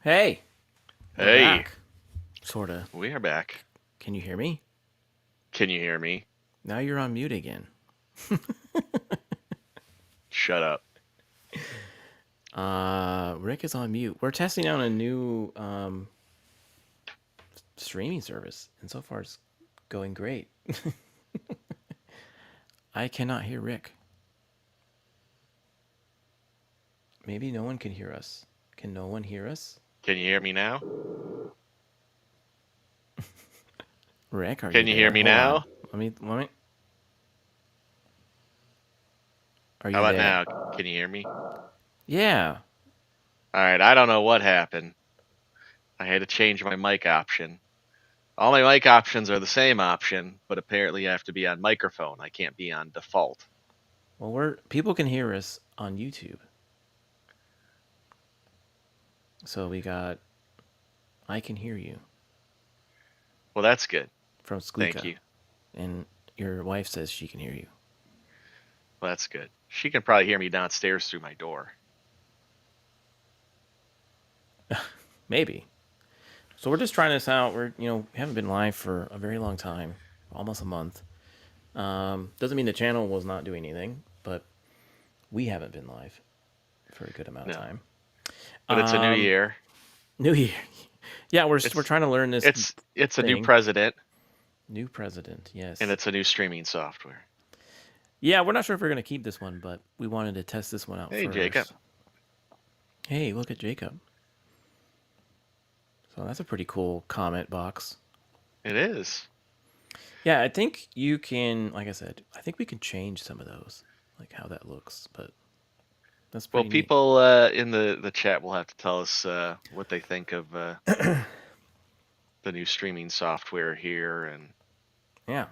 Hey, we're Hey, back. Sorta. we are back. Can you hear me? Can you hear me? Now you're on mute again. Shut up. Rick is on mute. We're testing out a new streaming service, and so far it's going great. I cannot hear Rick. Maybe no one can hear us. Can no one hear us? Can you hear me now? Rick, are you Can you hear there? me Hold on. now? Let me. Are How you about there? now? Can you hear me? Yeah. All right, I don't know what happened. I had to change my mic option. All my mic options are the same option, but apparently I have to be on microphone. I can't be on default. Well, people can hear us on YouTube. So we got I can hear you Well, that's good. from Thank Squeaka. you. And your wife says she can hear you. Well, that's good. She can probably hear me downstairs through my door. Maybe. So we're just trying this out. We haven't been live for a very long time, almost a month. Doesn't mean the channel was not doing anything, but we haven't been live for a good amount of No, time. but it's a new Um, year. New Year. Yeah, we're It's trying to learn this it's a new thing. president New president, and yes. it's a new streaming software. Yeah, we're not sure if we're gonna keep this one, but we wanted to test this one out Hey, Jacob. first. Hey, look at Jacob. So that's a pretty cool comment box. It is. Yeah, I think you can, like I said, I think we can change some of those, like how that looks, but that's Well, pretty neat. people in the chat will have to tell us what they think of the new streaming software here and Yeah.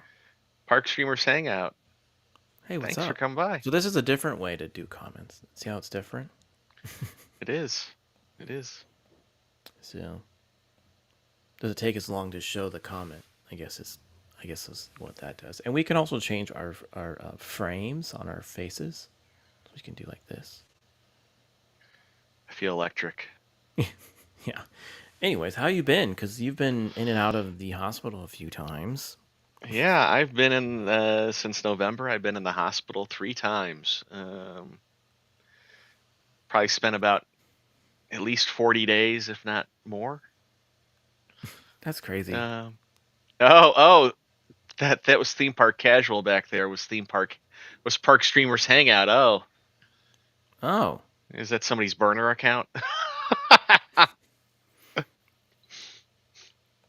Park Streamers Hangout. Hey, what's Thanks for up? coming by. So this is a different way to do comments. See how it's different? It is. It is. So does it take as long to show the comment? I guess is what that does. And we can also change our frames on our faces. So we can do like this. I feel electric. Yeah. Anyways, how you been? Because you've been in and out of the hospital a few times. Yeah, I've been in since November. I've been in the hospital 3 times. Probably spent about at least 40 days, if not more. That's crazy. Um, oh, that was theme park casual back there. Was Park Streamers Hangout. Oh, Oh. is that somebody's burner account?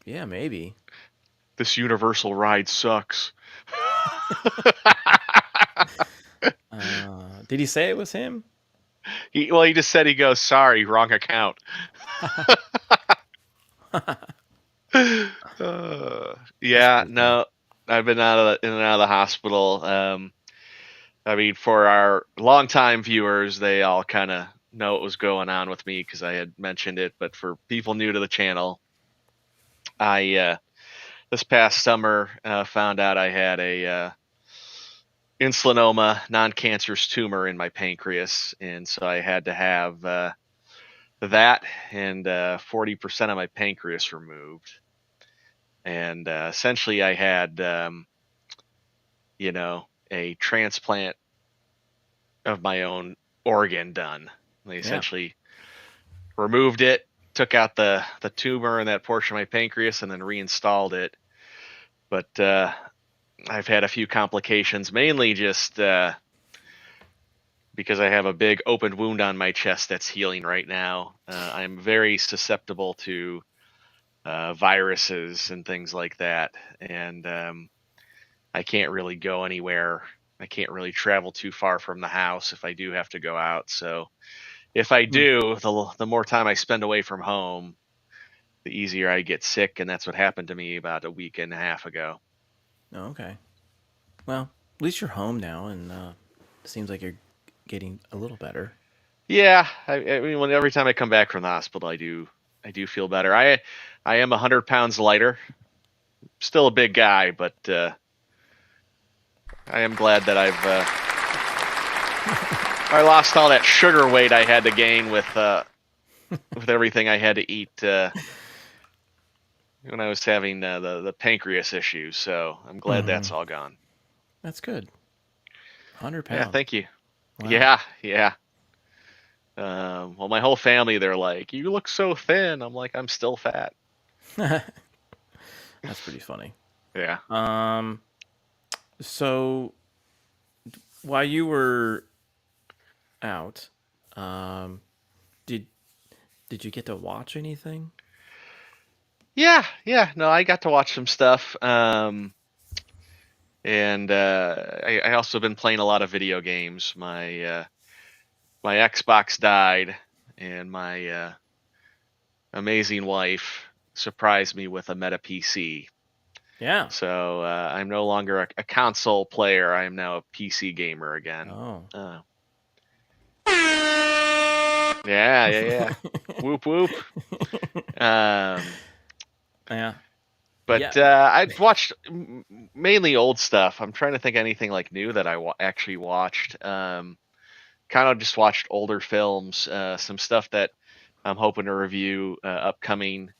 Yeah, maybe. This Universal ride sucks. Did he say it was him? He just said he goes, sorry, wrong account. Yeah, Pretty funny. no, I've been in and out of the hospital. I mean, for our longtime viewers, they all kind of know what was going on with me because I had mentioned it. But for people new to the channel, I this past summer found out I had a insulinoma, non-cancerous tumor in my pancreas, and so I had to have that and 40% of my pancreas removed. And essentially, I had, a transplant of my own organ done. They Yeah. essentially removed it, took out the tumor in that portion of my pancreas, and then reinstalled it. But I've had a few complications, mainly just because I have a big open wound on my chest that's healing right now. I'm very susceptible to viruses and things like that, and I can't really go anywhere. I can't really travel too far from the house if I do have to go out. So if I Hmm. do, the more time I spend away from home, the easier I get sick, and that's what happened to me about a week and a half ago. Oh, okay. Well, at least you're home now, and it seems like you're getting a little better. Yeah, I mean, every time I come back from the hospital, I do feel better. I am 100 pounds lighter, still a big guy, but I am glad that I lost all that sugar weight I had to gain with with everything I had to eat when I was having the pancreas issues. So I'm glad Hmm. that's all gone. That's good. 100 Yeah, pounds. thank you. Wow. Yeah, yeah. Well, my whole family, they're like, "You look so thin." I'm like, "I'm still fat." That's pretty funny. Yeah. Um, so while you were out, um, did did you get to watch anything? Yeah, yeah. No, I got to watch some stuff. And I also been playing a lot of video games. My Xbox died, and my amazing wife surprised me with a Meta PC. Yeah. So I'm no longer a console player. I am now a PC gamer again. Oh. Uh, yeah, yeah, yeah. Whoop whoop. Um, Yeah. but Yeah. I've watched mainly old stuff. I'm trying to think of anything like new that I actually watched. Kind of just watched older films, some stuff that I'm hoping to review upcoming.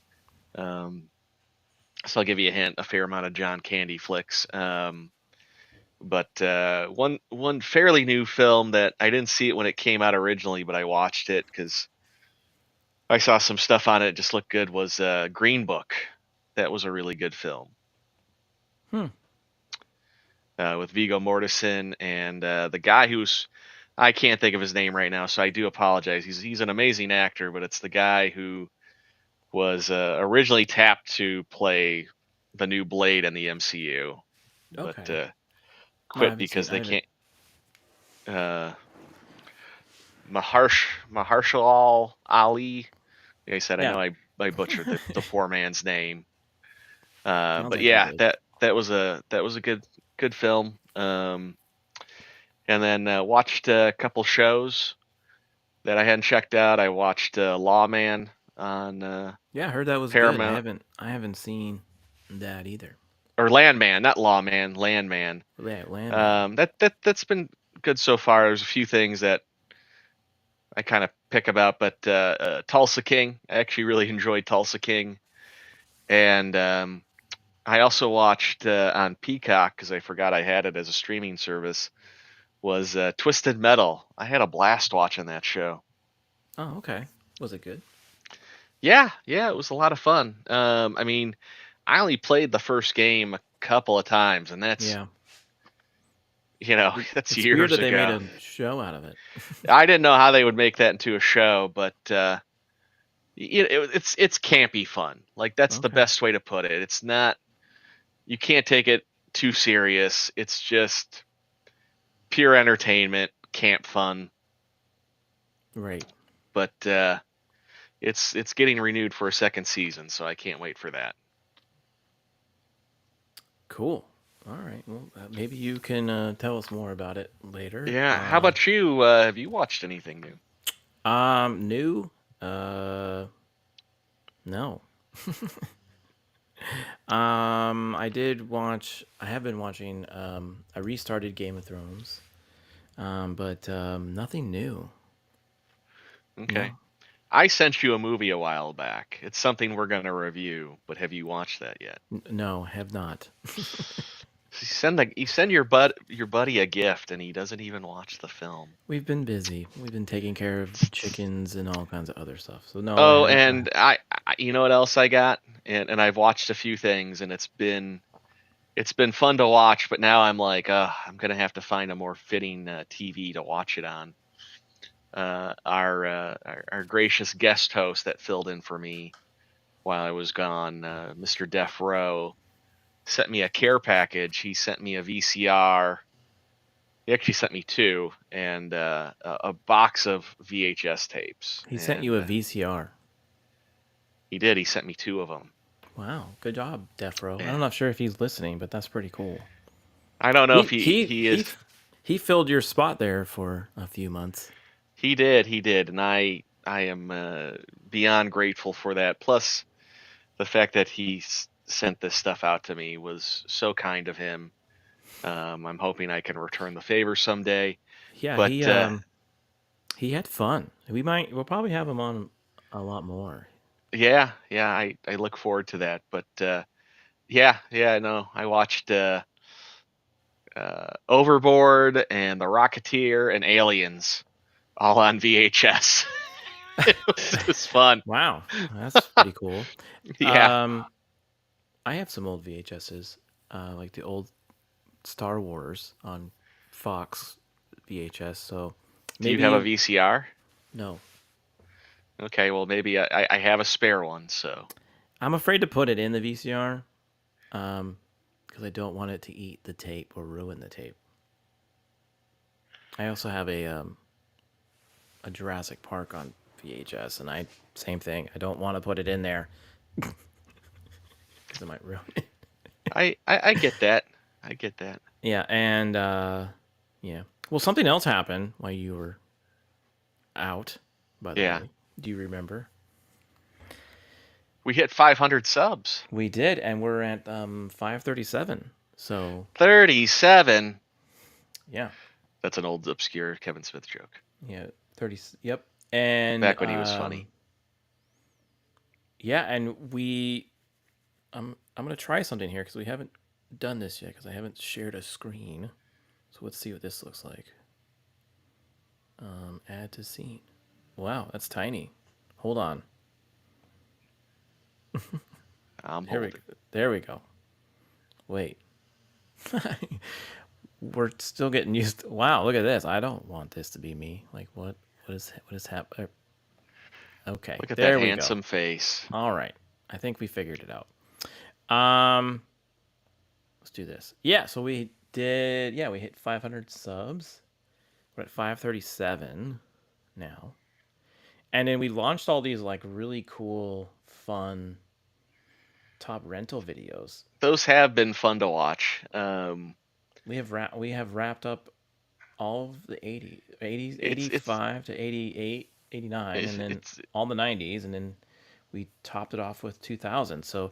Um, so I'll give you a hint: a fair amount of John Candy flicks. But one fairly new film that I didn't see it when it came out originally, but I watched it because I saw some stuff on it. It just looked good. Was Green Book. That was a really good film Hmm. with Viggo Mortensen and the guy who's I can't think of his name right now, so I do apologize. He's an amazing actor, but it's the guy who was originally tapped to play the new Blade in the MCU, but Okay. No, I quit haven't seen. because I they haven't. can't. Uh, Mahershala Ali. Like I said, I Yeah. know I butchered the poor man's name, I don't but think you yeah, did. that was a good film. And then watched a couple shows that I hadn't checked out. I watched Lawman on Yeah, I heard that was good. I Paramount, haven't. I haven't seen that either. or Landman, not Lawman, Landman. Yeah, Landman. That's been good so far. There's a few things that I kind of pick about, but Tulsa King, I actually really enjoyed Tulsa King, and I also watched on Peacock because I forgot I had it as a streaming service. Was Twisted Metal. I had a blast watching that show. Oh, okay. Was it good? Yeah, yeah, it was a lot of fun. I mean, I only played the first game a couple of times, and that's Yeah. that's It's weird years that they made ago. a show out of it. I didn't know how they would make that into a show, but it's campy fun. Like that's the Okay. best way to put it. It's not. You can't take it too serious. It's just pure entertainment, camp fun. Right. But it's getting renewed for a second season, so I can't wait for that. Cool. All right. Well, maybe you can tell us more about it later. Yeah. How about you? Have you watched anything new? New. Uh, no. I did watch. I have been watching. I restarted Game of Thrones. But nothing new. Okay. No. I sent you a movie a while back. It's something we're gonna review, but have you watched that yet? No, have not. You send your buddy a gift, and he doesn't even watch the film. We've been busy. We've been taking care of chickens and all kinds of other stuff. So no, I Oh, haven't. and you know what else I got? And I've watched a few things, and it's been fun to watch. But now I'm like, I'm gonna have to find a more fitting TV to watch it on. Our gracious guest host that filled in for me while I was gone, Mr. Def Row, sent me a care package. He sent me a VCR. He actually sent me two and a box of VHS tapes. He sent you And a VCR. he did. He sent me two of them. Wow, good job, Defro. Yeah. I'm not sure if he's listening, but that's pretty cool. I don't know if He he he he he is. he filled your spot there for a few months. He did, and I am beyond grateful for that. Plus, the fact that he sent this stuff out to me was so kind of him. I'm hoping I can return the favor someday. Yeah, But he had fun. We'll probably have him on a lot more. Yeah, yeah, I look forward to that. But yeah, yeah, no, I watched Overboard and The Rocketeer and Aliens all on VHS. It was fun. Wow, that's pretty cool. Yeah. Um, I have some old VHSs, like the old Star Wars on Fox VHS. So Do you have maybe a VCR? no. Okay, well maybe I have a spare one, so I'm afraid to put it in the VCR, because I don't want it to eat the tape or ruin the tape. I also have a Jurassic Park on VHS, and I same thing. I don't want to put it in there because it might ruin it. I get that. I get that. Yeah, and yeah. Well, something else happened while you were out. By the Yeah. way, do you remember? We hit 500 subs. We did, and we're at 537. So 37. yeah, That's an old obscure Kevin Smith joke. yeah, 30. Yep, and Back when he was funny. yeah, and I'm gonna try something here because we haven't done this yet because I haven't shared a screen. So let's see what this looks like. Add to scene. Wow, that's tiny. Hold on. I'm Here we holding. go. There we go. Wait. We're still getting used to, wow, look at this. I don't want this to be me. Like what is happening? Okay, Look at that there we go. handsome face. All right. I think we figured it out. Um let's do this. Yeah, so we hit 500 subs. We're at 537 now. And then we launched all these like really cool, fun top rental videos. Those have been fun to watch. We have wrapped up all of the 80s, It's 85 to 88, 89, it's and then it's all the 90s, and then we topped it off with 2000. So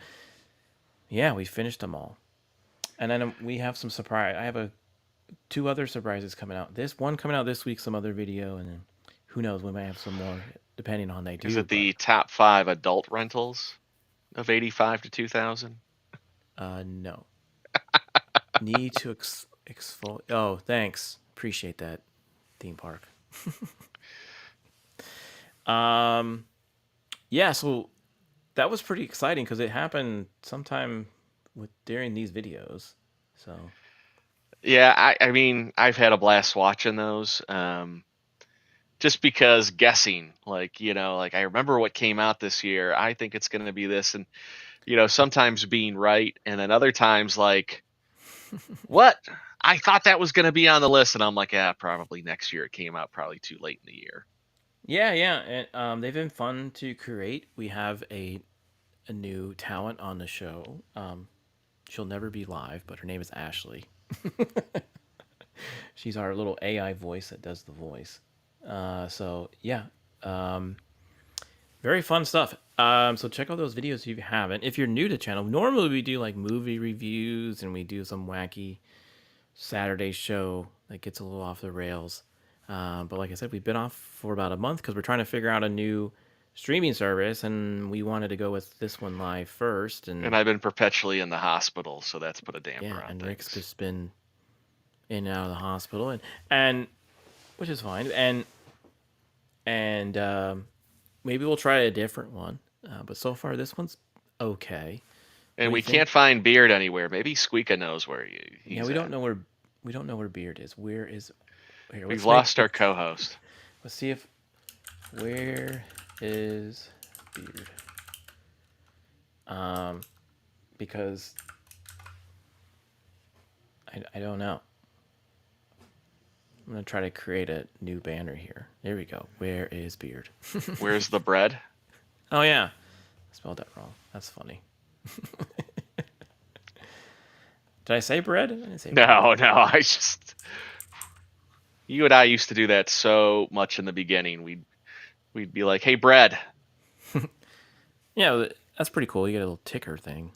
yeah, we finished them all. And then we have some surprise. I have two other surprises coming out. This one coming out this week, some other video, and then who knows, we might have some more depending on they is do. it But the top 5 adult rentals of 85 to 2000? no, need to exfol. Oh, thanks, appreciate that, theme park. Um, yeah, so that was pretty exciting because it happened sometime with during these videos. So Yeah, I mean, I've had a blast watching those. Just because guessing, like, like I remember what came out this year. I think it's going to be this, and sometimes being right, and then other times like, what? I thought that was going to be on the list, and I'm like, yeah, probably next year. It came out probably too late in the year. yeah, yeah, and they've been fun to create. We have a new talent on the show. She'll never be live, but her name is Ashley. She's our little AI voice that does the voice. So yeah, um, very fun stuff. So check out those videos if you haven't. If you're new to the channel, normally we do like movie reviews and we do some wacky Saturday show that gets a little off the rails. But like I said, we've been off for about a month because we're trying to figure out a new streaming service, and we wanted to go with this one live first. And And I've been perpetually in the hospital, so that's put a yeah, damper on and Rick's things. just been in and out of the hospital, and which is fine. And maybe we'll try a different one. But so far, this one's okay. What And do you we think? can't find Beard anywhere. Maybe Squeaka knows where Yeah, he's at. we don't know where Beard is. Where is here? We've lost our co-host. Let's see if where is Beard? Um, because I don't know. I'm gonna try to create a new banner here. There we go. Where is Beard? Where's the bread? Oh yeah, I spelled that wrong. That's funny. Did I say bread? I didn't say bread. No, no. You and I used to do that so much in the beginning. We'd be like, "Hey, bread." Yeah, that's pretty cool. You get a little ticker thing.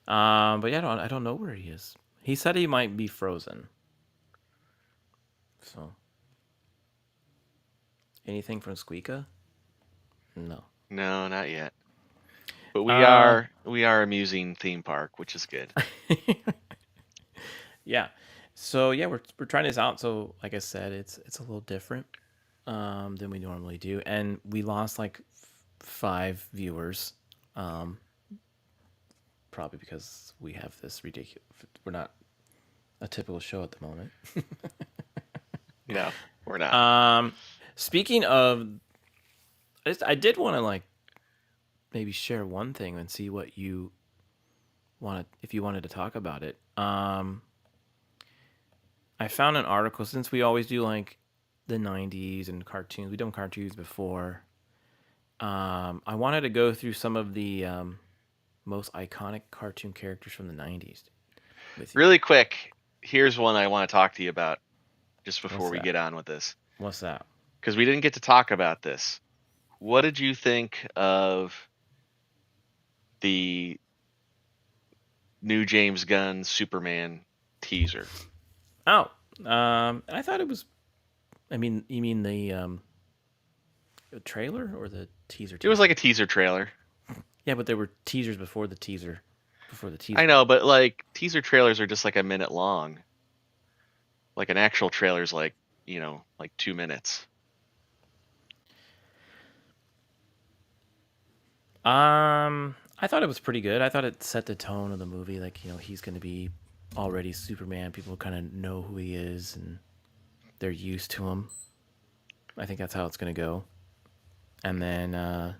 But yeah, I don't know where he is. He said he might be frozen. So Anything from Squeaka? No. No, not yet. But we Uh, are we are amusing theme park, which is good. yeah. So yeah, we're trying this out. So like I said, it's a little different than we normally do, and we lost like 5 viewers, um, probably because we have this ridiculous. We're not a typical show at the moment. No, we're not. Um, speaking of, I did want to like maybe share one thing and see what you wanted if you wanted to talk about it. I found an article since we always do like the '90s and cartoons. We've done cartoons before. I wanted to go through some of the most iconic cartoon characters from the '90s with you. Really quick, here's one I want to talk to you about just before What's we that? get on with this, What's that? because we didn't get to talk about this. What did you think of the new James Gunn Superman teaser? Oh, I thought it was. I mean, you mean the trailer or the teaser? It was like Teaser? a teaser trailer. Yeah, but there were teasers before the teaser, before the I teaser. know, but like teaser trailers are just like a minute long. Like an actual trailer is like, like 2 minutes. I thought it was pretty good. I thought it set the tone of the movie. Like, he's going to be already Superman. People kind of know who he is and they're used to him. I think that's how it's going to go. And then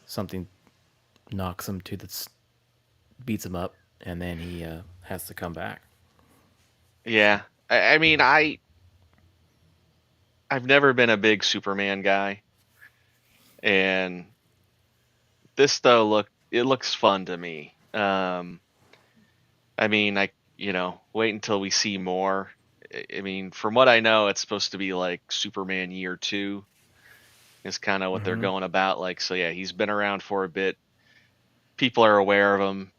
something knocks him to beats him up, and then he has to come back. Yeah. I mean, I've never been a big Superman guy, and this though it looks fun to me. I mean, wait until we see more. I mean, from what I know, it's supposed to be like Superman year 2 is kind of what they're Mm-hmm. going about. Like, so yeah, he's been around for a bit. People are aware of him,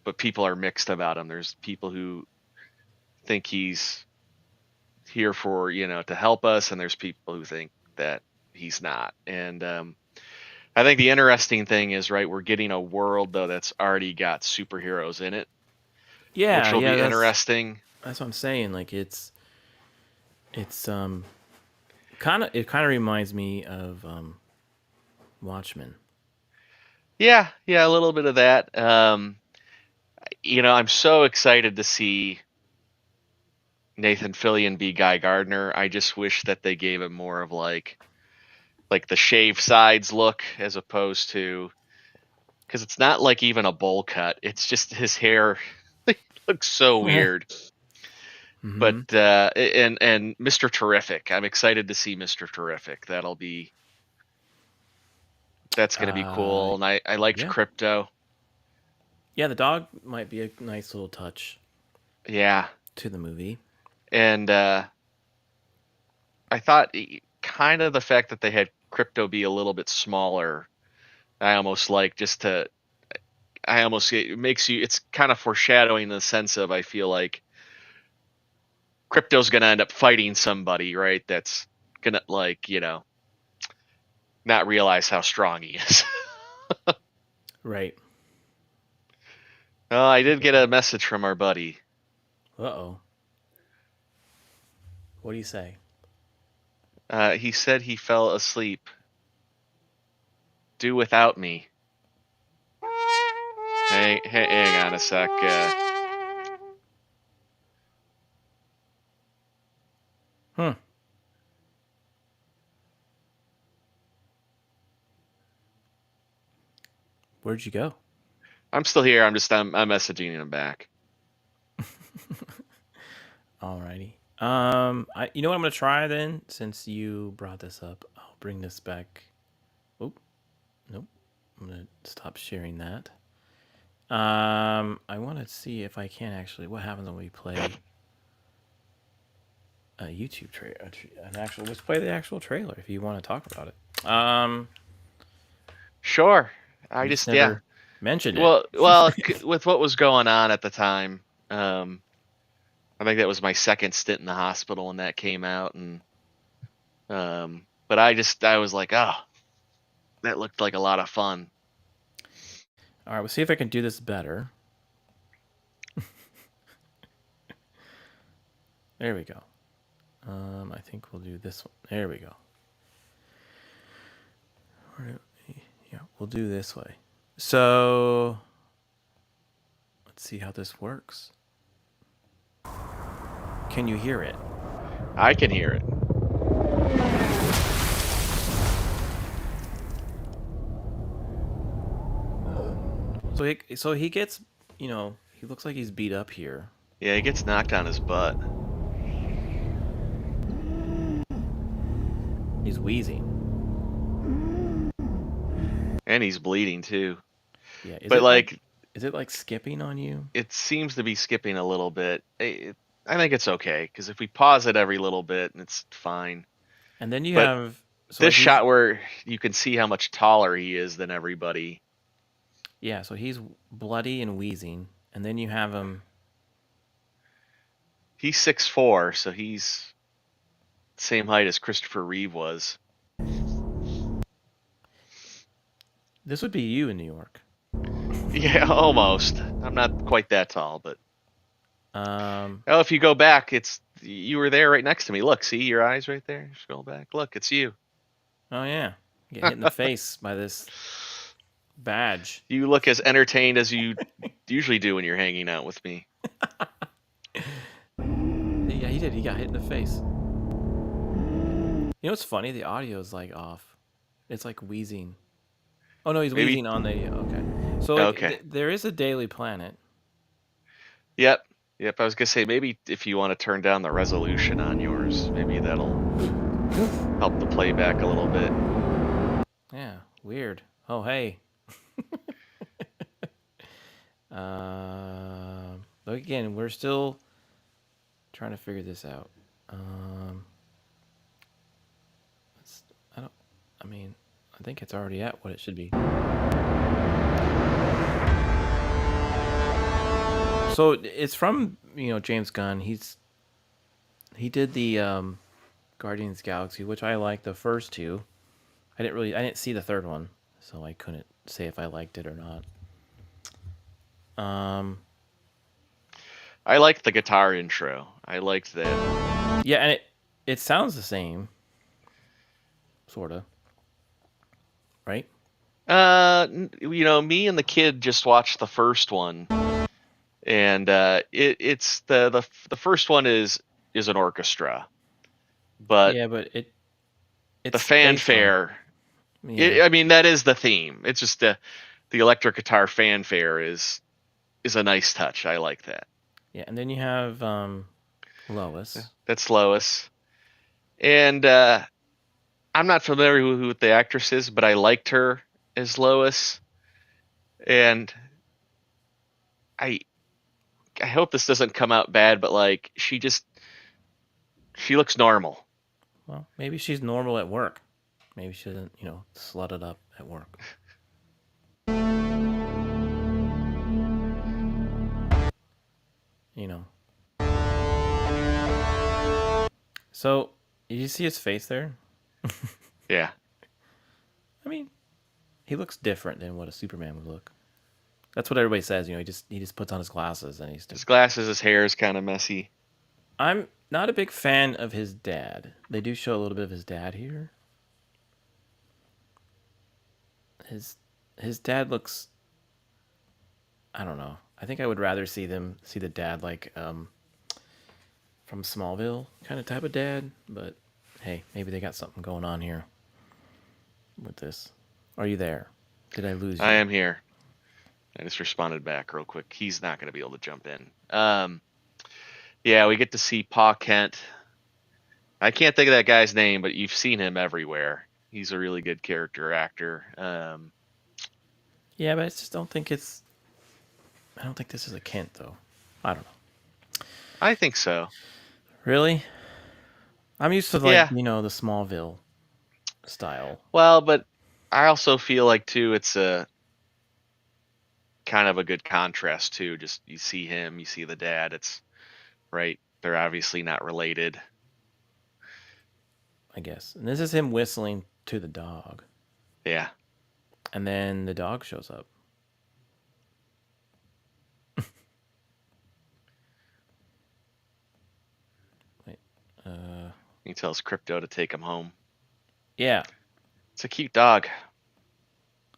but people are mixed about him. There's people who think he's here for, to help us, and there's people who think that he's not. And I think the interesting thing is, right, we're getting a world though that's already got superheroes in it, which Yeah, will yeah, be that's interesting. that's what I'm saying. Like it's kind of reminds me of Watchmen. Yeah, yeah, a little bit of that. I'm so excited to see Nathan Fillion be Guy Gardner. I just wish that they gave him more of like the shave sides look as opposed to, because it's not like even a bowl cut. It's just his hair looks so weird. But Mm-hmm. and Mr. Terrific. I'm excited to see Mr. Terrific. That's gonna be Uh, cool. And I liked yeah, Crypto. yeah. The dog might be a nice little touch Yeah. to the movie. And I thought kind of the fact that they had Crypto be a little bit smaller, I almost like just to I almost it makes you it's kind of foreshadowing in the sense of I feel like Crypto's gonna end up fighting somebody, right? That's gonna not realize how strong he is. Right. I did get a message from our buddy. Uh oh. What do you say? He said he fell asleep. Do without me. Hang on a sec. Hmm. Where'd you go? I'm still here. I'm messaging him back. Alrighty. you know what I'm gonna try then, since you brought this up. I'll bring this back. Oh, nope. I'm gonna stop sharing that. I want to see if I can actually. What happens when we play a YouTube trailer? An actual. Let's play the actual trailer if you want to talk about it. Sure. I You just just yeah. never mentioned it. Well, with what was going on at the time, I think that was my second stint in the hospital when that came out, and But I was like, oh, that looked like a lot of fun. All right, we'll see if I can do this better. There we go. I think we'll do this one. There we go. Yeah, we'll do this way. So let's see how this works. Can you hear it? I can hear it. So he gets, he looks like he's beat up here. Yeah, he gets knocked on his butt. He's wheezing. And he's bleeding too. Yeah, But like, is it like skipping on you? it seems to be skipping a little bit. I think it's okay because if we pause it every little bit, it's fine. And then you But have so this like he's shot where you can see how much taller he is than everybody. yeah, so he's bloody and wheezing, and then you have him. He's 6'4", so he's same height as Christopher Reeve was. This would be you in New York. Yeah, almost. I'm not quite that tall, but Um, oh, if you go back, you were there right next to me. Look, see your eyes right there. Scroll back. Look, it's you. oh yeah, get hit in the face by this badge. You look as entertained as you usually do when you're hanging out with me. Yeah, he did. He got hit in the face. You know what's funny? The audio is like off. It's like wheezing. Oh no, he's Maybe. wheezing on the. Okay, so like Okay. there is a Daily Planet. Yep. Yep. I was gonna say maybe if you want to turn down the resolution on yours, maybe that'll help the playback a little bit. Yeah, weird. Oh hey. But again, we're still trying to figure this out. It's, I don't. I mean, I think it's already at what it should be. So it's from James Gunn. He did the Guardians of the Galaxy, which I like the first two. I didn't see the third one, so I couldn't say if I liked it or not. I liked the guitar intro. I liked that. Yeah, and it sounds the same, sorta, right? Me and the kid just watched the first one, and it's the first one is an orchestra, but Yeah, but the it's based on fanfare. yeah, I mean, that is the theme. It's just the electric guitar fanfare is a nice touch. I like that. yeah, and then you have Lois. That's Lois, and I'm not familiar with who the actress is, but I liked her as Lois, and I I hope this doesn't come out bad, but like she looks normal. Well, maybe she's normal at work. Maybe she doesn't, slut it up at work. You know. So, did you see his face there? Yeah. I mean, he looks different than what a Superman would look. That's what everybody says. He just puts on his glasses and he's. His glasses, his hair is kind of messy. I'm not a big fan of his dad. They do show a little bit of his dad here. His dad looks. I don't know. I think I would rather see the dad like from Smallville kind of type of dad. But hey, maybe they got something going on here with this. Are you there? Did I lose I you? am here. I just responded back real quick. He's not going to be able to jump in. Yeah, we get to see Pa Kent. I can't think of that guy's name, but you've seen him everywhere. He's a really good character actor. Yeah, but I just don't think it's. I don't think this is a Kent though. I don't know. I think so. Really? I'm used to Yeah. the Smallville style. Well, but I also feel like too it's a kind of a good contrast too. Just you see him, you see the dad. It's right. They're obviously not related. I guess. And this is him whistling to the dog. Yeah. And then the dog shows up. Wait. Uh, He tells Crypto to take him home. yeah. It's a cute dog.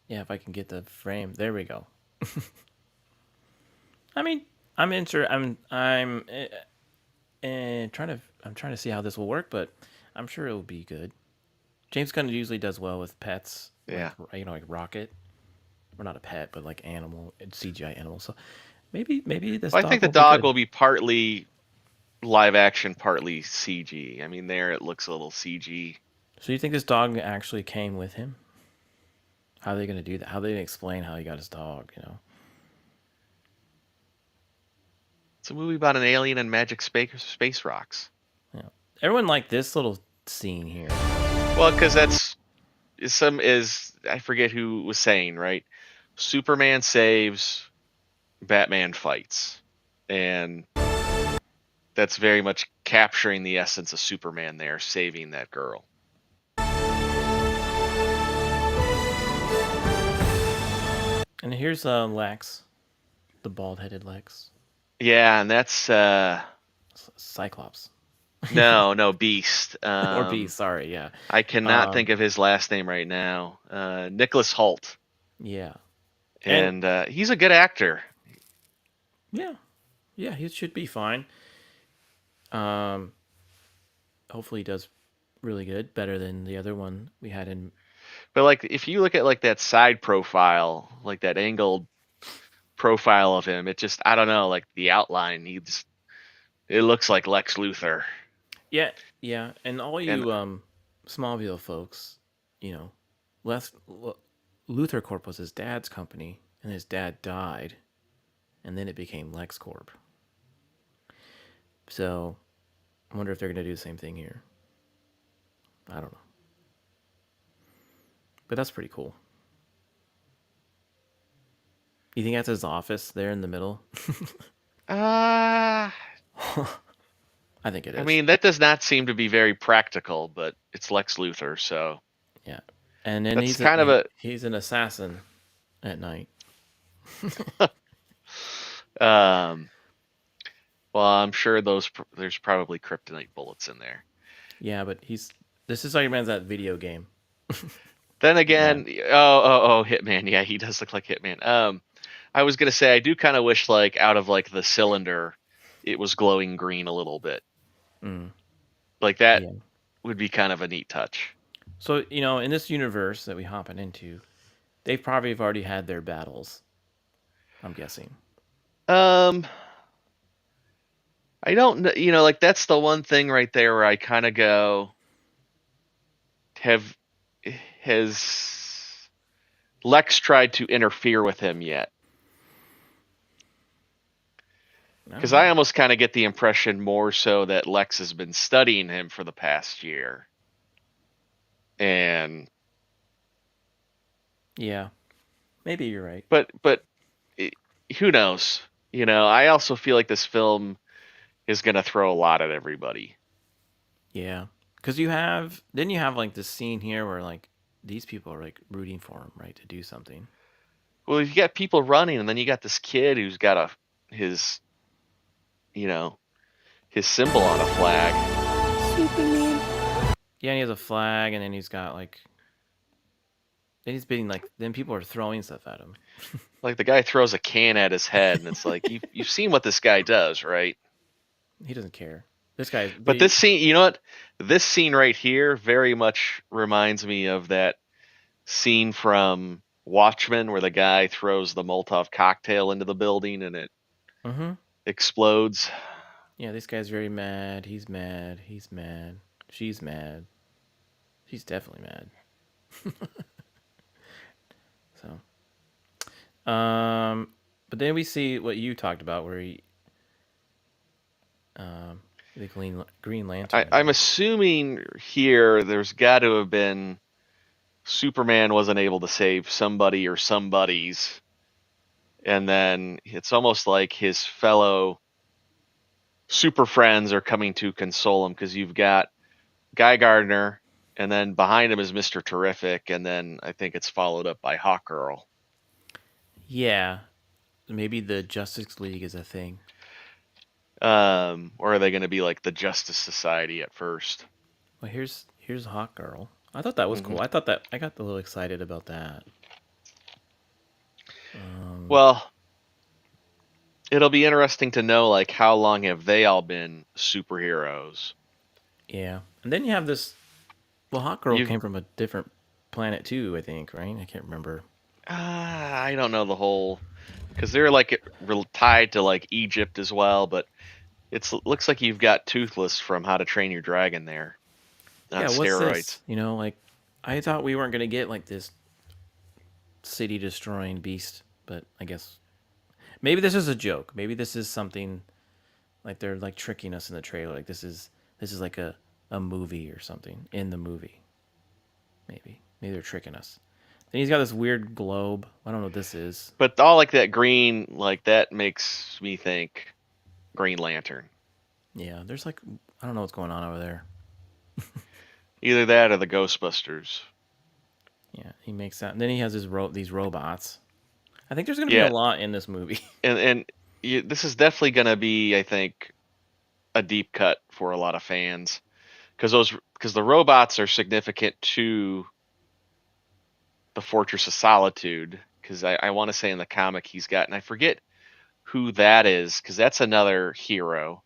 Yeah, if I can get the frame. There we go. I mean, I'm interested. I'm trying to see how this will work, but I'm sure it'll be good. James Gunn usually does well with pets, like Yeah. like Rocket. We're not a pet, but like animal, CGI animal. So maybe this Well, I think dog the will be dog good. will be partly live action, partly CG. I mean, there it looks a little CG. So you think this dog actually came with him? How are they going to do that? How are they going to explain how he got his dog? It's a movie about an alien and magic space rocks. You know. Everyone liked this little scene here. Well, because that's is I forget who was saying, right? Superman saves, Batman fights, and that's very much capturing the essence of Superman there, saving that girl. And here's Lex, the bald-headed Lex, Yeah, and that's Cyclops, no Beast. or B. Sorry, yeah, I cannot um, think of his last name right now. Nicholas Holt, yeah, and and he's a good actor. yeah, yeah, he should be fine. Um, hopefully he does really good, better than the other one we had in. But like, if you look at like that side profile, like that angled profile of him, it just I don't know, like the outline, it looks like Lex Luthor. Yeah, yeah, and all And you Smallville folks, Les Luthor Corp was his dad's company, and his dad died, and then it became LexCorp. So I wonder if they're gonna do the same thing here. I don't know, but that's pretty cool. You think that's his office there in the middle? uh I think it I is. mean, that does not seem to be very practical, but it's Lex Luthor, so Yeah, and then that's kind of a he's an assassin at night. um well, I'm sure there's probably kryptonite bullets in there. Yeah, but this is Iron Man's that video game. Then Hitman. again, Hitman. Yeah, he does look like Hitman. I was gonna say I do kind of wish like out of like the cylinder, it was glowing green a little bit. Mm, Like that yeah. would be kind of a neat touch. So in this universe that we hopping into, they probably have already had their battles. I'm guessing. Um, I don't know. Like that's the one thing right there where I kind of go, have has Lex tried to interfere with him yet? I don't Because I know. almost kind of get the impression more so that Lex has been studying him for the past year, and Yeah, maybe you're right. but it, who knows? I also feel like this film is going to throw a lot at everybody. Yeah, because then you have like this scene here where like these people are like rooting for him, right, to do something. Well, you got people running, and then you got this kid who's got his you know his symbol on a flag. Yeah, and he has a flag, and then he's got like then he's being like then people are throwing stuff at him. Like the guy throws a can at his head, and it's like you've seen what this guy does, right? He doesn't care. This guy, But this scene, you know what? This scene right here very much reminds me of that scene from Watchmen where the guy throws the Molotov cocktail into the building and it mm-hmm. explodes. Yeah, this guy's very mad. He's mad. He's mad. She's mad. She's definitely mad. So, but then we see what you talked about, where um, the Green Lantern, I I'm guess. assuming here there's got to have been Superman wasn't able to save somebody or somebodies, and then it's almost like his fellow super friends are coming to console him because you've got Guy Gardner. and then behind him is Mr. Terrific, and then I think it's followed up by Hawkgirl. Yeah, maybe the Justice League is a thing. Or are they going to be like the Justice Society at first? Well, here's Hawk Girl. I thought that was Hmm. cool. I thought that I got a little excited about that. Um, Well, it'll be interesting to know like how long have they all been superheroes? yeah, and then you have this. Well, Hawk Girl You've came from a different planet too. I think, right? I can't remember. I don't know the whole because they're like tied to like Egypt as well, but looks like you've got Toothless from How to Train Your Dragon there on Yeah, what's steroids. this? Like I thought we weren't gonna get like this city destroying beast, but I guess maybe this is a joke. Maybe this is something like they're like tricking us in the trailer. Like this is like a movie or something in the movie. Maybe they're tricking us. Then he's got this weird globe. I don't know what this is. But all like that green, like that makes me think Green Lantern. Yeah, there's like I don't know what's going on over there. Either that or the Ghostbusters. Yeah, he makes that. And then he has these robots. I think there's gonna be a Yeah, lot in this movie. and this is definitely gonna be, I think, a deep cut for a lot of fans because the robots are significant to the Fortress of Solitude. Because I want to say in the comic he's got, and I forget who that is because that's another hero.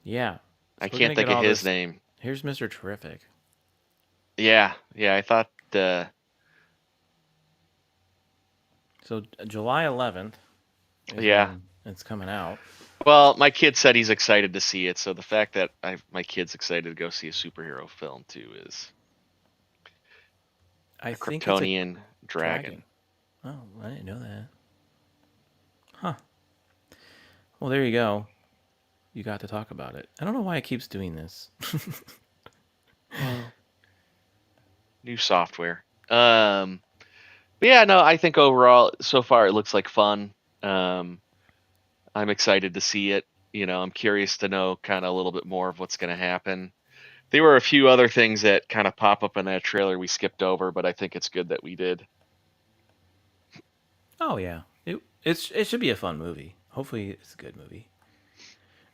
Yeah, I so we're can't gonna get think of all his this. name. Here's Mr. Terrific. Yeah, yeah, I thought. So July 11th is Yeah. when it's coming out. Well, my kid said he's excited to see it, so the fact that my kid's excited to go see a superhero film too is I a think it's a Kryptonian dragon. dragon. Oh, I didn't know that. Huh. Well, there you go. You got to talk about it. I don't know why it keeps doing this. Well, new software. But yeah, no, I think overall so far it looks like fun. Um, I'm excited to see it. I'm curious to know kind of a little bit more of what's going to happen. There were a few other things that kind of pop up in that trailer we skipped over, but I think it's good that we did. Oh yeah, it should be a fun movie. Hopefully, it's a good movie.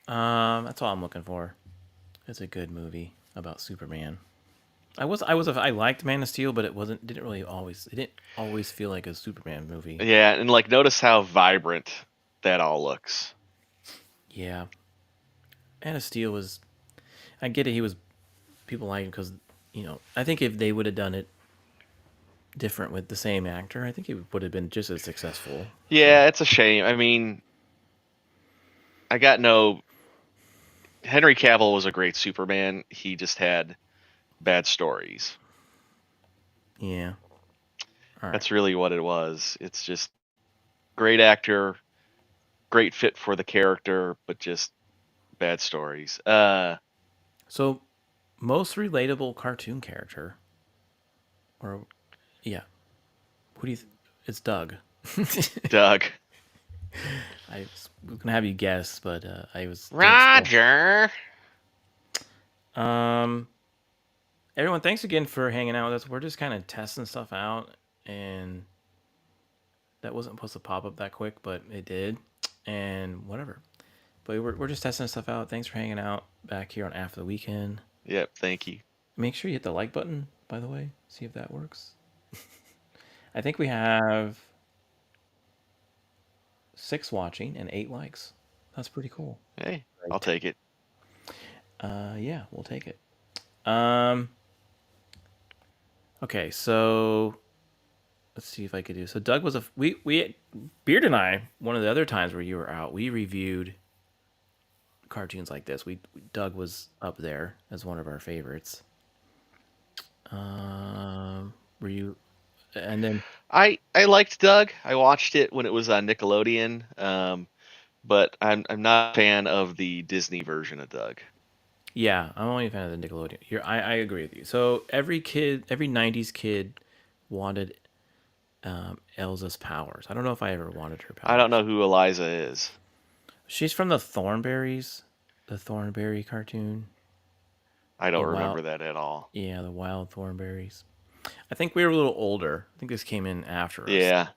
That's all I'm looking for. It's a good movie about Superman. I liked Man of Steel, but it didn't always feel like a Superman movie. Yeah, and like notice how vibrant that all looks. Yeah, Man of Steel was. I get it. He was people like him because I think if they would have done it different with the same actor, I think it would have been just as successful. So Yeah, it's a shame. I mean, I got no. Henry Cavill was a great Superman. He just had bad stories. yeah, all right. That's really what it was. It's just great actor, great fit for the character, but just bad stories. So most relatable cartoon character, or yeah, who do you? It's Doug. Doug. was gonna have you guess, but I was did still. Roger. Um, everyone, thanks again for hanging out with us. We're just kind of testing stuff out, and that wasn't supposed to pop up that quick, but it did, and whatever. But we're just testing stuff out. Thanks for hanging out back here on After the Weekend. Yep, thank you. Make sure you hit the like button, by the way. See if that works. I think we have 6 watching and 8 likes. That's pretty cool. Hey, I'll Right. take it. Yeah, we'll take it. Um, okay, so let's see if I could do. So Doug was we Beard and I one of the other times where you were out, we reviewed cartoons like this. Doug was up there as one of our favorites. Were you? And then I liked Doug. I watched it when it was on Nickelodeon. But I'm not a fan of the Disney version of Doug. yeah, I'm only a fan of the Nickelodeon. I agree with you. So every '90s kid wanted Elsa's powers. I don't know if I ever wanted her I don't powers. know who Eliza is. She's from the Thornberries, the Thornberry cartoon. I The don't wild, remember that at all. yeah, the wild thornberries. I think we were a little older. I think this came in after us. Yeah,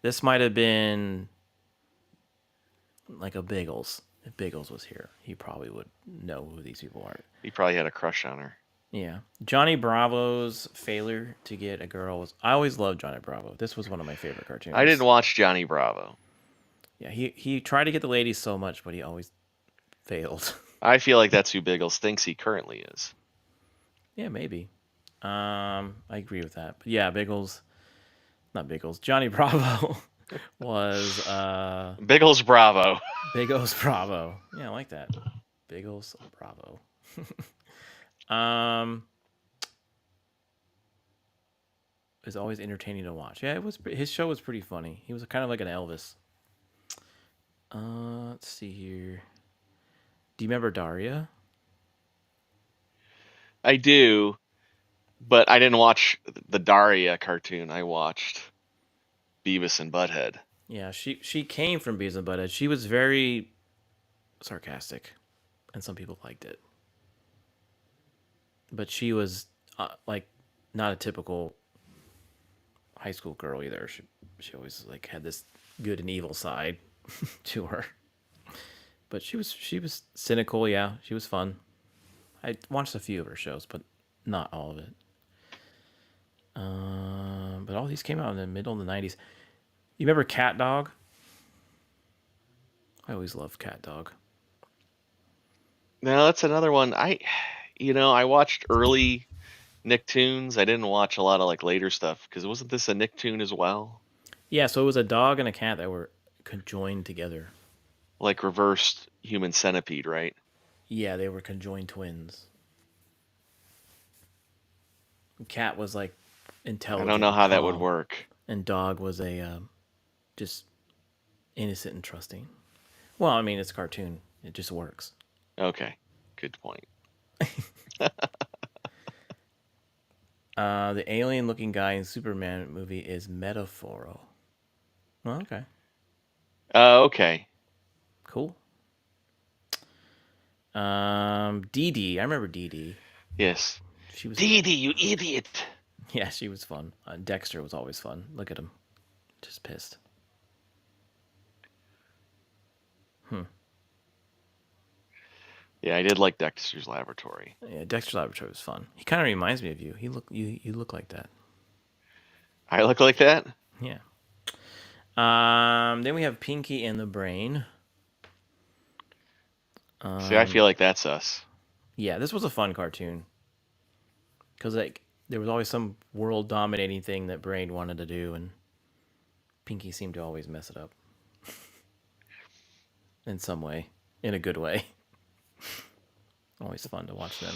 This might have been like a Biggles. If Biggles was here, he probably would know who these people are. he probably had a crush on her. Yeah. Johnny Bravo's failure to get a girl was. I always loved Johnny Bravo. This was one of my favorite I didn't cartoons. watch Johnny Bravo. Yeah, he tried to get the ladies so much, but he always failed. I feel like that's who Biggles thinks he currently is. Yeah, maybe. I agree with that. But yeah, Biggles, not Biggles. Johnny Bravo was Biggles Bravo. Biggles Bravo. Yeah, I like that. Biggles Bravo. um, is always entertaining to watch. Yeah, it was. His show was pretty funny. He was kind of like an Elvis. Let's see here. Do you remember Daria? I do, but I didn't watch the Daria cartoon. I watched Beavis and Butthead. Yeah, she came from Beavis and Butthead. She was very sarcastic, and some people liked it. But she was like not a typical high school girl either. She always like had this good and evil side to her. But she was cynical. Yeah, she was fun. I watched a few of her shows, but not all of it. But all these came out in the middle of the '90s. You remember Cat Dog? I always loved Cat Dog. Now that's another one. I watched early Nicktoons. I didn't watch a lot of like later stuff because wasn't this a Nicktoon as well? Yeah, so it was a dog and a cat that were conjoined together. Like reversed human centipede, right? Yeah, they were conjoined twins. Cat was like I don't intelligent know and how that would calm, work. and dog was a just innocent and trusting. Well, I mean, it's a cartoon. It just works. Okay, good point. The alien-looking guy in Superman movie is Metaphoro. Well, okay, Okay. cool. Dee Dee. I remember Dee Dee. Yes. She was Dee Dee, you idiot. yeah, she was fun. Dexter was always fun. Look at him, just pissed. Hmm. Yeah, I did like Dexter's Laboratory. Yeah, Dexter's Laboratory was fun. He kind of reminds me of you. You look like that. I look like that? Yeah. Then we have Pinky and the Brain. See, I feel like that's us. Yeah, this was a fun cartoon because like there was always some world dominating thing that Brain wanted to do, and Pinky seemed to always mess it up in some way, in a good way. Always fun to watch them.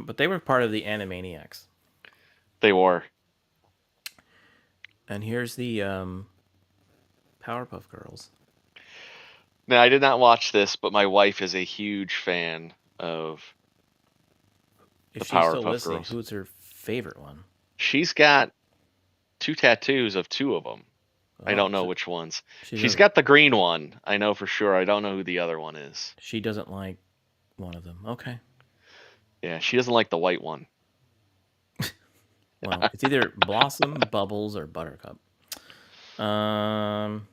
But they were part of the Animaniacs. They were. And here's the Powerpuff Girls. Now, I did not watch this, but my wife is a huge fan of If the she's still Powerpuff listening, Girls. who's her favorite one? She's got two tattoos of two of them. I Oh, don't know which ones. she She's doesn't. got the green one. I know for sure. I don't know who the other one is. She doesn't like one of them. Okay. Yeah, she doesn't like the white one. Well, it's either Blossom, Bubbles, or Buttercup. Um.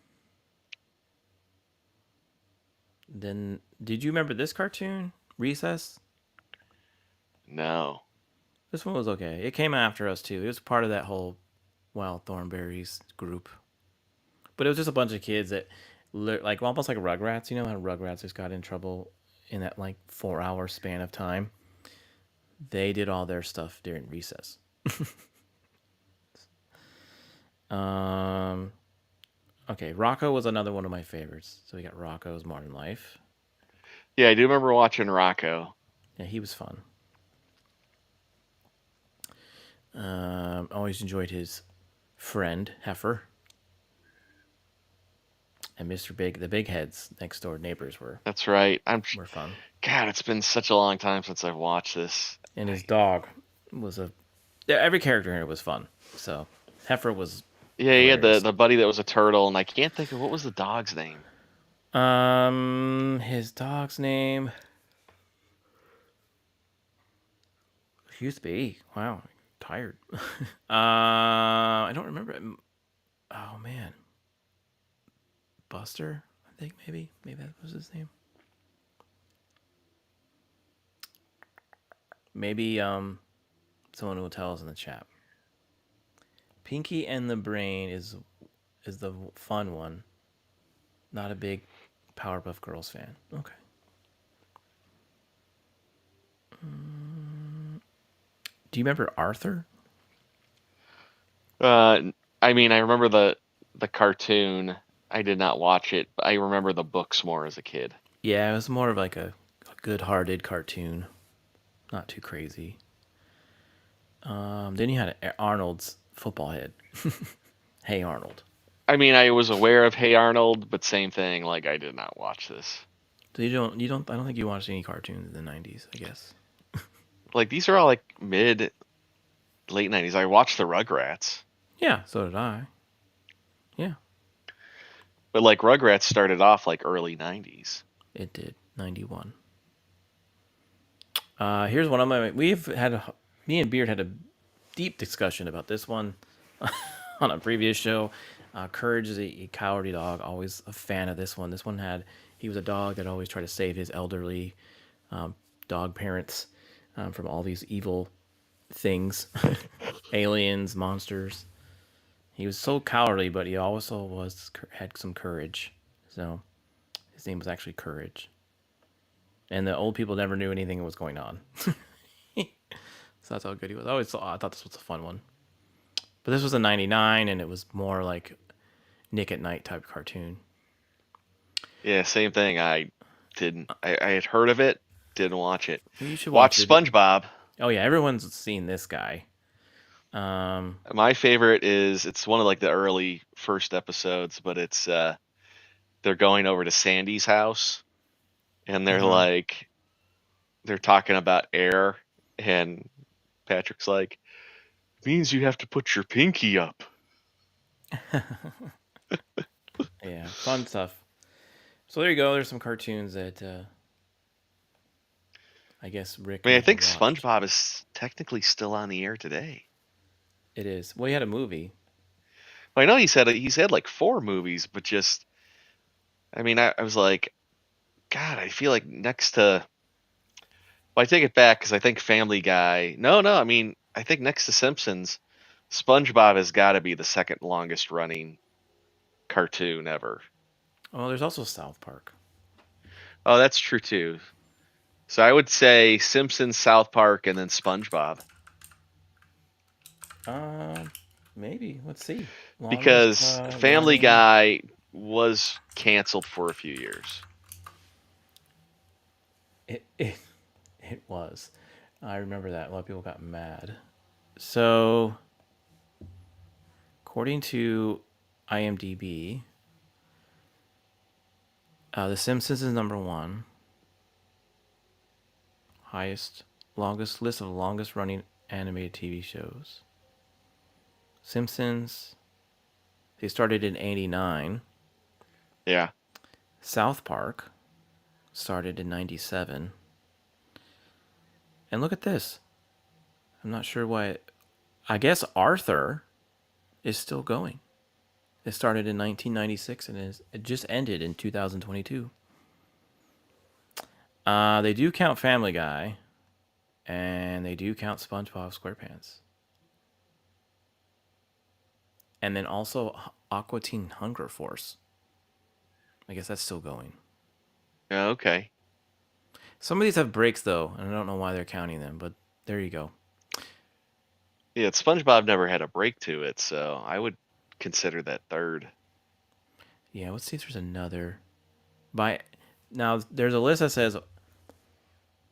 Then, did you remember this cartoon, Recess? No. This one was okay. It came after us too. It was part of that whole Wild Thornberries group, but it was just a bunch of kids that, like almost like Rugrats. You know how Rugrats just got in trouble in that like 4 hour span of time. They did all their stuff during recess. Um. Okay, Rocco was another one of my favorites. So we got Rocco's Modern Life. Yeah, I do remember watching Rocco. Yeah, he was fun. Always enjoyed his friend Heifer and Mr. Big. The big heads next door neighbors That's right. were fun, God, it's been such a long time since I've watched this. and his dog was a. Yeah, every character in it was fun. So Heifer was Yeah, he had the hilarious. the buddy that was a turtle, and I can't think of what was the dog's name. His dog's name. Used to be. Wow, tired. I don't remember. Oh man, Buster. I think maybe that was his name. Maybe someone will tell us in the chat. Pinky and the Brain is the fun one. Not a big Powerpuff Girls fan. Okay. Do you remember Arthur? Uh, I mean, I remember the cartoon. I did not watch it, but I remember the books more as a kid. Yeah, it was more of like a good-hearted cartoon. Not too crazy. Then you had Arnold's football head. Hey Arnold. I mean, I was aware of Hey Arnold, but same thing. Like, I did not watch this. So you don't I don't think you watched any cartoons in the 90s, I guess. Like, these are all like mid late 90s. I watched the Rugrats, Yeah, so did I. Yeah, but like Rugrats started off like early 90s. it did. 91. Here's one of my me and Beard had a deep discussion about this one on a previous show. Courage is a cowardly dog. Always a fan of this one. This one he was a dog that always tried to save his elderly dog parents from all these evil things, aliens, monsters. He was so cowardly, but he also had some courage. So his name was actually Courage, and the old people never knew anything was going on. So that's how good he was. I thought this was a fun one. But this was a 99, and it was more like Nick at Night type cartoon. Yeah, same thing. I didn't. I had heard of it, didn't watch it. You should Watch watch it. SpongeBob. Oh yeah, everyone's seen this guy. My favorite is it's one of like the early first episodes, but it's they're going over to Sandy's house and Mhm. they're talking about air and Patrick's like, means you have to put your pinky up. Yeah, fun stuff. So there you go. There's some cartoons that I guess Rick I mean, I never think watched. SpongeBob is technically still on the air today. It is. Well, he had a movie. Well, I know he's had like four movies, but just I mean, I was like, God, I feel like next to well, I take it back because I think Family Guy. No, I mean, I think next to Simpsons, SpongeBob has got to be the second longest running cartoon ever. Oh, there's also South Park. Oh, that's true too. So I would say Simpsons, South Park, and then SpongeBob Um, Maybe. Let's see. Longest because Family running. Guy was canceled for a few years. It it was. I remember that. A lot of people got mad. So, according to IMDb, The Simpsons is number one. Longest list of longest running animated TV shows. Simpsons, they started in 89. Yeah. South Park started in 97. And look at this. I'm not sure why. I guess Arthur is still going. It started in 1996 and it just ended in 2022. They do count Family Guy, and they do count SpongeBob SquarePants, and then also Aqua Teen Hunger Force. I guess that's still going. Yeah, okay. Some of these have breaks though, and I don't know why they're counting them, but there you go. Yeah, SpongeBob never had a break to it, so I would consider that third. Yeah, let's see if there's another. By now, there's a list that says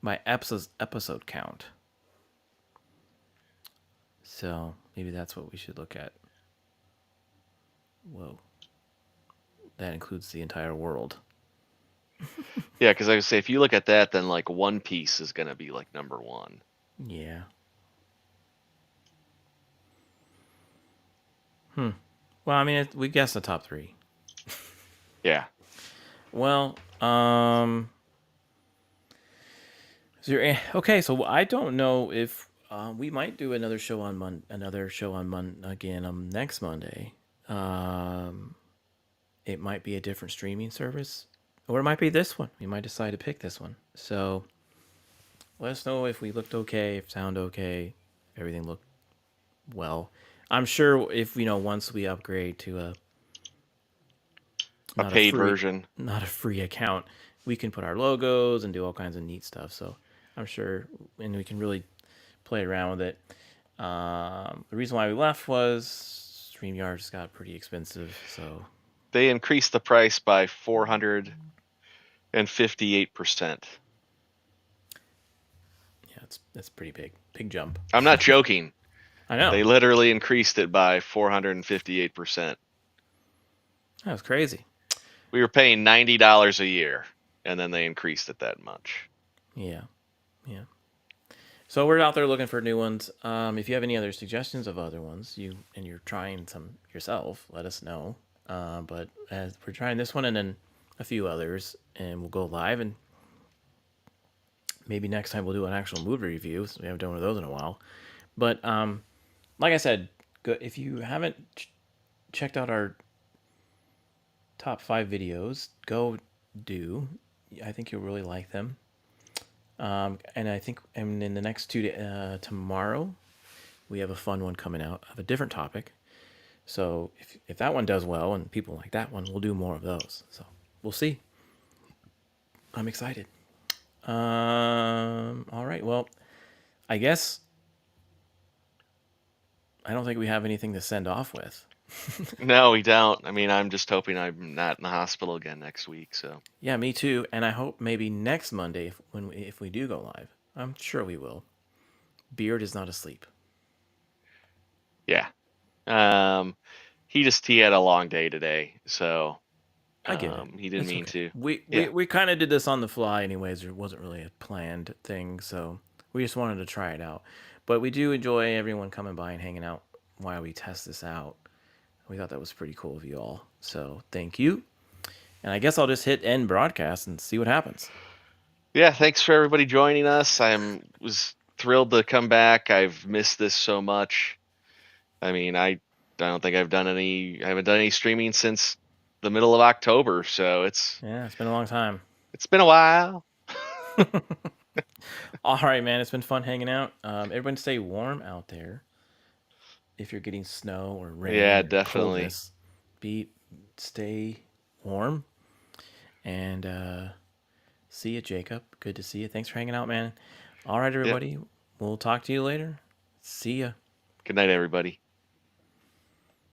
my episode count. So maybe that's what we should look at. Whoa, that includes the entire world. Yeah, because I would say if you look at that, then like One Piece is gonna be like number one. Yeah. Hmm. Well, I mean, we guessed the top three. Yeah. Well, is there okay? So I don't know if We might do another show on again next Monday. Um, it might be a different streaming service, or it might be this one. We might decide to pick this one. So let us know if we looked okay, if sound okay, everything looked well. I'm sure if once we upgrade to a A not a paid free version. not a free account, we can put our logos and do all kinds of neat stuff. So I'm sure, and we can really play around with it. The reason why we left was StreamYard just got pretty expensive. So They increased the price by 458%. yeah, that's pretty big jump. I'm not joking. I know They literally increased it by 458%. that was crazy. We were paying $90 a year, and then they increased it that much. Yeah, yeah. So we're out there looking for new ones. If you have any other suggestions of other ones, you're trying some yourself, let us know. But as we're trying this one and then a few others, and we'll go live, and maybe next time we'll do an actual movie review. So we haven't done one of those in a while. But like I said, if you haven't checked out our top 5 videos, go do. I think you'll really like them. And I think in the next tomorrow, we have a fun one coming out of a different topic. So if that one does well and people like that one, we'll do more of those. So we'll see. I'm excited. All right. Well, I guess I don't think we have anything to send off with. No, we don't. I mean, I'm just hoping I'm not in the hospital again next week. So Yeah, me too. And I hope maybe next Monday, if we do go live, I'm sure we will. Beard is not asleep. yeah, um, he had a long day today, so I get it. he didn't It's mean okay. to. We Yeah, we kind of did this on the fly, anyways. It wasn't really a planned thing, so we just wanted to try it out. But we do enjoy everyone coming by and hanging out while we test this out. We thought that was pretty cool of you all. So thank you. And I guess I'll just hit end broadcast and see what happens. yeah. Thanks for everybody joining us. Was thrilled to come back. I've missed this so much. I mean, I don't think I haven't done any streaming since the middle of October, so Yeah, it's been a long time. it's been a while. All right, man. It's been fun hanging out. Everyone stay warm out there. If you're getting snow or rain Yeah, or definitely. coldness, be stay warm. And see you, Jacob. Good to see you. Thanks for hanging out, man. All right, Yep. everybody. We'll talk to you later. See ya. Good night, everybody.